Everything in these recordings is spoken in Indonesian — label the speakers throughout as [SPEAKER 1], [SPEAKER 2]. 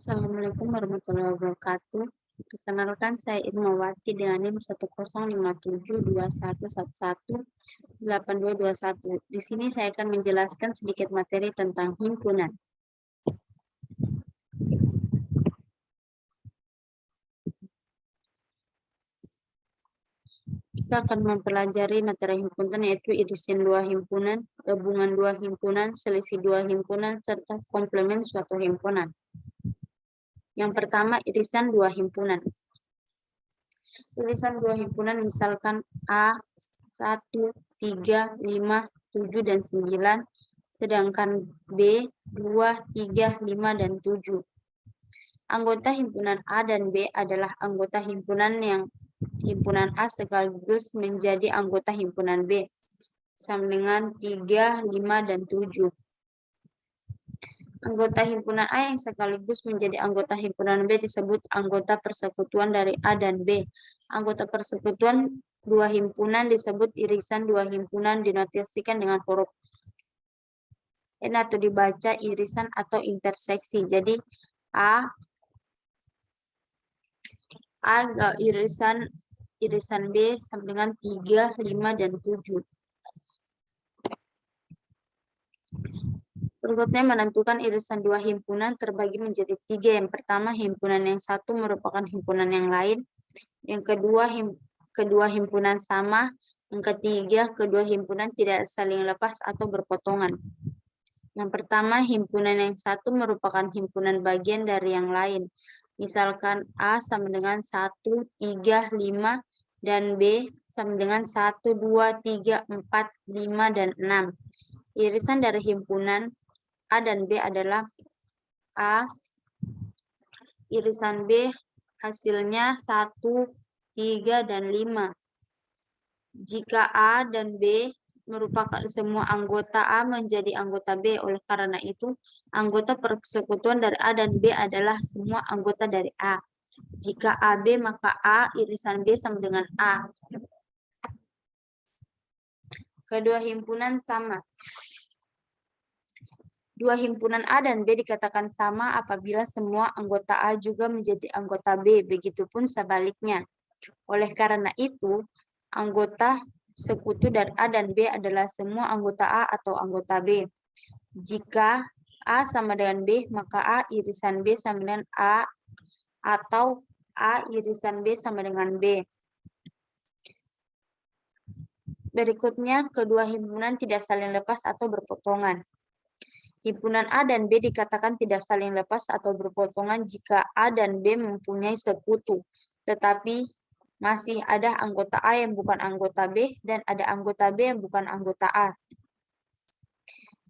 [SPEAKER 1] Assalamualaikum warahmatullahi wabarakatuh. Perkenalkan, saya Irmawati dengan NIM 1057211118221. Di sini saya akan menjelaskan sedikit materi tentang himpunan. Kita akan mempelajari materi himpunan, yaitu irisan dua himpunan, gabungan dua himpunan, selisih dua himpunan, serta komplement suatu himpunan. Yang pertama, irisan dua himpunan. Irisan dua himpunan misalkan A 1, 3, 5, 7, dan 9, sedangkan B 2, 3, 5, dan 7. Anggota himpunan A dan B adalah anggota himpunan A sekaligus menjadi anggota himpunan B, sama dengan 3, 5, dan 7. Anggota himpunan A yang sekaligus menjadi anggota himpunan B disebut anggota persekutuan dari A dan B. Anggota persekutuan dua himpunan disebut irisan dua himpunan, dinotasikan dengan huruf N atau dibaca irisan atau interseksi. Jadi A irisan B sama dengan 3, 5, dan 7. Berikutnya menentukan irisan dua himpunan terbagi menjadi 3. Yang pertama, himpunan yang satu merupakan himpunan yang lain. Yang kedua, kedua himpunan sama. Yang ketiga, kedua himpunan tidak saling lepas atau berpotongan. Yang pertama, himpunan yang satu merupakan himpunan bagian dari yang lain. Misalkan A sama dengan 1, 3, 5, dan B sama dengan 1, 2, 3, 4, 5, dan 6. Irisan dari himpunan A dan B adalah A, irisan B hasilnya 1, 3, dan 5. Jika A dan B merupakan semua anggota A menjadi anggota B, oleh karena itu anggota persekutuan dari A dan B adalah semua anggota dari A. Jika AB maka A irisan B sama dengan A. Kedua himpunan sama. Dua himpunan A dan B dikatakan sama apabila semua anggota A juga menjadi anggota B, begitupun sebaliknya. Oleh karena itu, anggota sekutu dari A dan B adalah semua anggota A atau anggota B. Jika A sama dengan B, maka A irisan B sama dengan A atau A irisan B sama dengan B. Berikutnya, kedua himpunan tidak saling lepas atau berpotongan. Himpunan A dan B dikatakan tidak saling lepas atau berpotongan jika A dan B mempunyai sekutu, tetapi masih ada anggota A yang bukan anggota B dan ada anggota B yang bukan anggota A.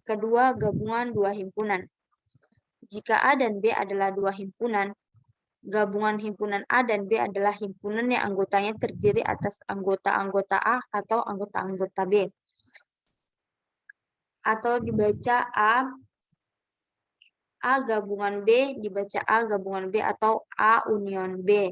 [SPEAKER 1] Kedua, gabungan dua himpunan. Jika A dan B adalah dua himpunan, gabungan himpunan A dan B adalah himpunan yang anggotanya terdiri atas anggota-anggota A atau anggota-anggota B. Atau dibaca A gabungan B, dibaca A gabungan B, atau A union B.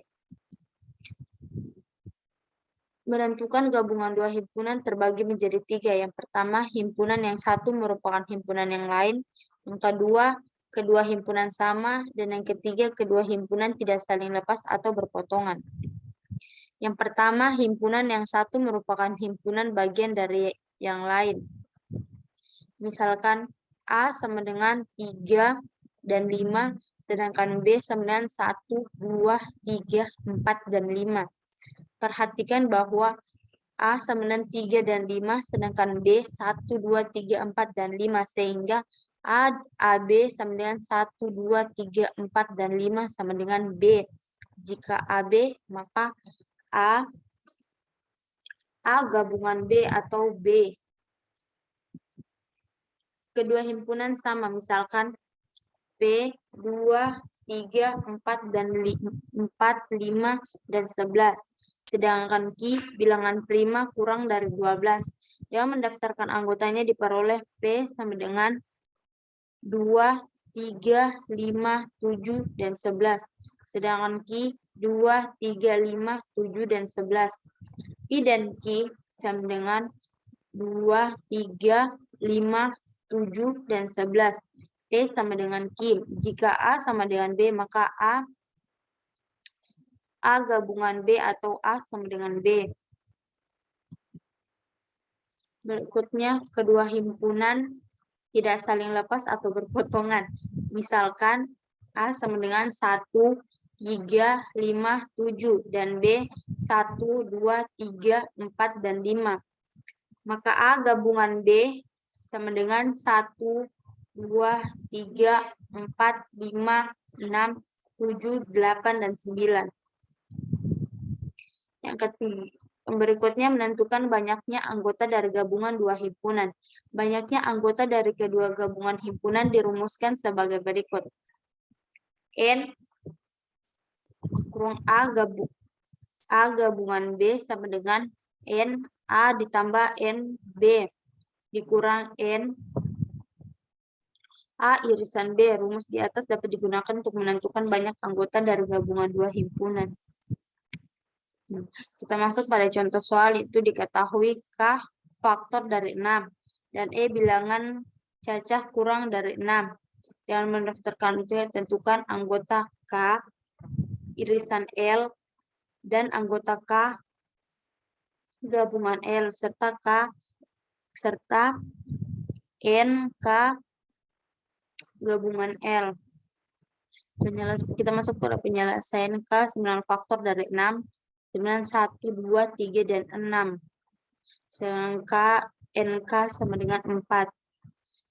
[SPEAKER 1] Menentukan gabungan dua himpunan terbagi menjadi 3. Yang pertama, himpunan yang satu merupakan himpunan yang lain. Yang kedua, kedua himpunan sama. Dan yang ketiga, kedua himpunan tidak saling lepas atau berpotongan. Yang pertama, himpunan yang satu merupakan himpunan bagian dari yang lain. Misalkan A sama dengan 3 dan 5, sedangkan B sama dengan 1, 2, 3, 4, dan 5. Perhatikan bahwa A sama dengan 3 dan 5, sedangkan B 1, 2, 3, 4, dan 5. Sehingga AB sama dengan 1, 2, 3, 4, dan 5 sama dengan B. Jika AB, maka A gabungan B atau B. Kedua himpunan sama, misalkan P 2, 3, 4, dan 4, 5, dan 11. Sedangkan Q bilangan prima kurang dari 12. Yang mendaftarkan anggotanya diperoleh P sama dengan 2, 3, 5, 7, dan 11. Sedangkan Q 2, 3, 5, 7, dan 11. P dan Q sama dengan 2, 3, 5, 7, dan 11. P sama dengan Kim. Jika A sama dengan B, maka A gabungan B atau A sama dengan B. Berikutnya, kedua himpunan tidak saling lepas atau berpotongan. Misalkan A sama dengan 1, 3, 5, 7, dan B 1, 2, 3, 4, dan 5. Maka A gabungan B sama dengan 1, 2, 3, 4, 5, 6, 7, 8, dan 9. Yang ketiga, berikutnya menentukan banyaknya anggota dari gabungan dua himpunan. Banyaknya anggota dari kedua gabungan himpunan dirumuskan sebagai berikut. N kurang A gabungan B sama dengan N A ditambah N B dikurang N A irisan B. Rumus di atas dapat digunakan untuk menentukan banyak anggota dari gabungan dua himpunan. Kita masuk pada contoh soal, itu diketahui K faktor dari 6 dan E bilangan cacah kurang dari 6. Dengan mendaftarkan itu, tentukan anggota K irisan L dan anggota K gabungan L serta N K gabungan L. Kita masuk pada penyelesaian K 9 faktor dari 6. 9, 1, 2, 3, dan 6. Sedangkan NK sama dengan 4.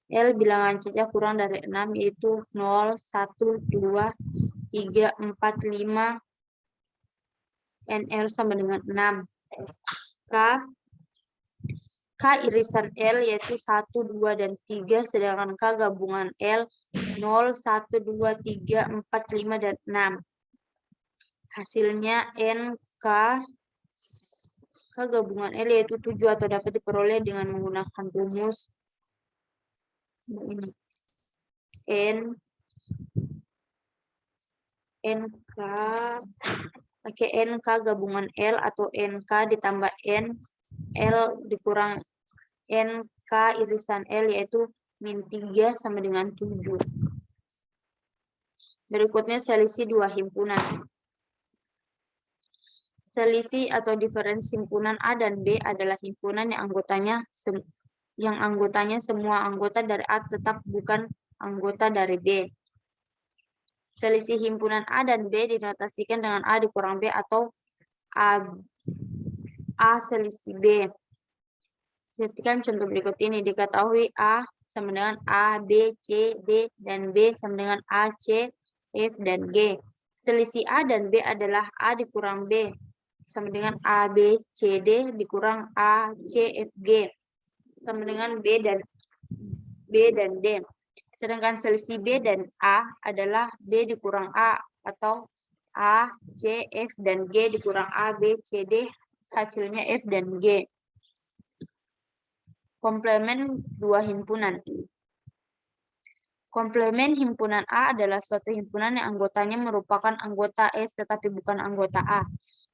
[SPEAKER 1] L bilangan cacah kurang dari 6 yaitu 0, 1, 2, 3, 4, 5. NL sama dengan 6. K irisan L yaitu 1, 2, dan 3. Sedangkan K gabungan L 0, 1, 2, 3, 4, 5, dan 6. Hasilnya NK gabungan L yaitu 7 atau dapat diperoleh dengan menggunakan rumus ini. NK pakai NK gabungan L atau NK ditambah N L dikurang NK irisan L yaitu min 3 sama dengan 7. Berikutnya selisih dua himpunan. Selisih atau diferensi himpunan A dan B adalah himpunan yang anggotanya semua anggota dari A tetap bukan anggota dari B. Selisih himpunan A dan B dinotasikan dengan A dikurang B atau A selisih B. Perhatikan contoh berikut ini. Diketahui A sama dengan A, B, C, D, dan B sama dengan A, C, F, dan G. Selisih A dan B adalah A dikurang B sama dengan A, B, C, D dikurang A, C, F, G sama dengan B dan D. Sedangkan selisih B dan A adalah B dikurang A atau A, C, F, dan G dikurang A, B, C, D hasilnya F dan G. Komplemen dua himpunan. Komplemen himpunan A adalah suatu himpunan yang anggotanya merupakan anggota S tetapi bukan anggota A.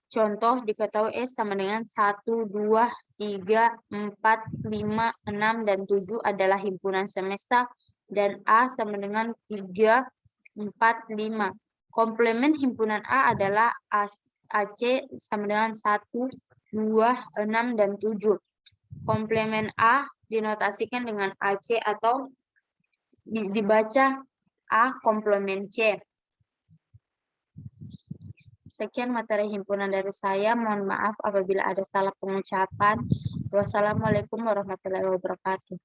[SPEAKER 1] Contoh, diketahui S sama dengan 1, 2, 3, 4, 5, 6, dan 7 adalah himpunan semesta dan A sama dengan 3, 4, 5. Komplemen himpunan A adalah AC sama dengan 1, 2, 6, dan 7. Komplemen A dinotasikan dengan AC atau dibaca A komplemen C. Sekian materi himpunan dari saya. Mohon maaf apabila ada salah pengucapan. Wassalamualaikum warahmatullahi wabarakatuh.